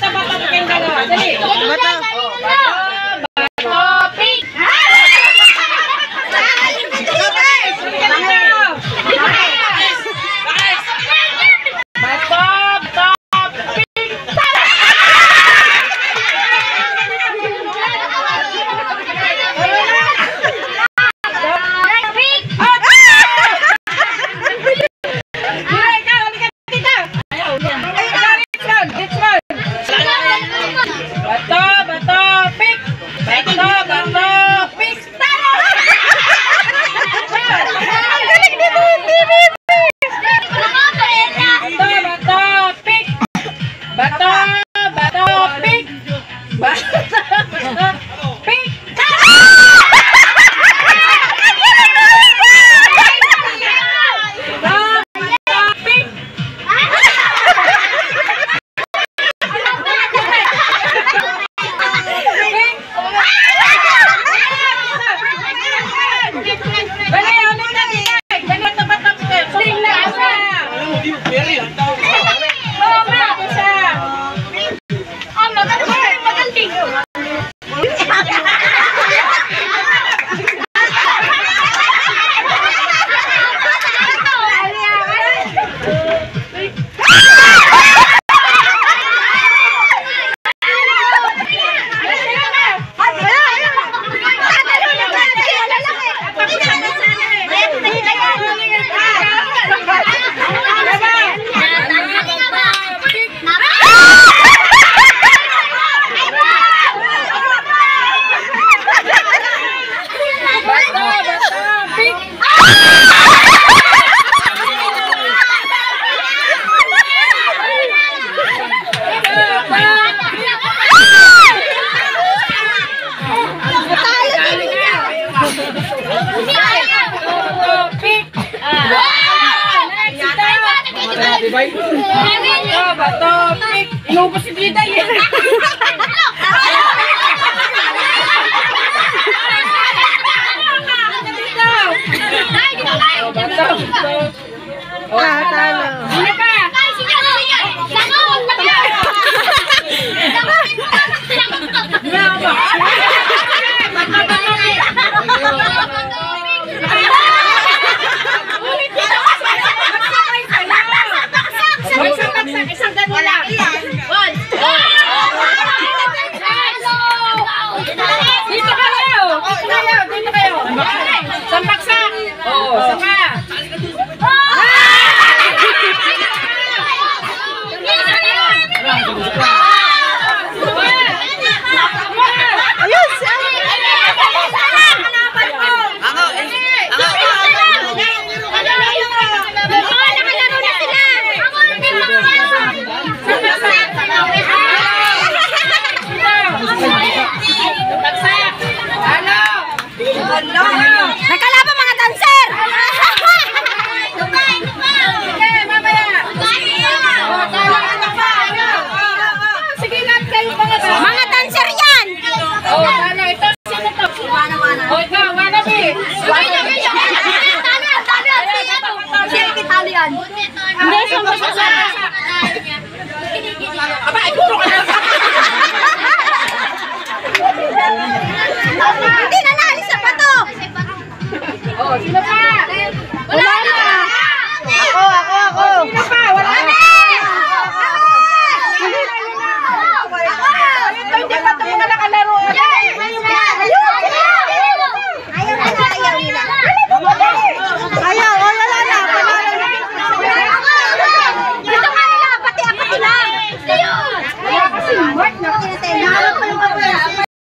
bato kayong dalawa. Dali. Bato. Bato, pick. Bato, pick. Inubos si Bida yan. Bato. Talo. Sino pa? Isang ganun lang. Dito kayo. Dito kayo. Sampaksak. Oh, sama. Nagkalaban mga dancer! Sige lang kayo mga dancer yan! Oh, talo. Ito, sino to? Oh, ikaw, Wanabe. Italian. Hindi, sumasasak. Aba, ikuro ka na. Hindi na naalis sa bato! Oh, sino pa? Wala na! Ako! Sino pa? Wala na! Ito, hindi pa ito mga nakalaro.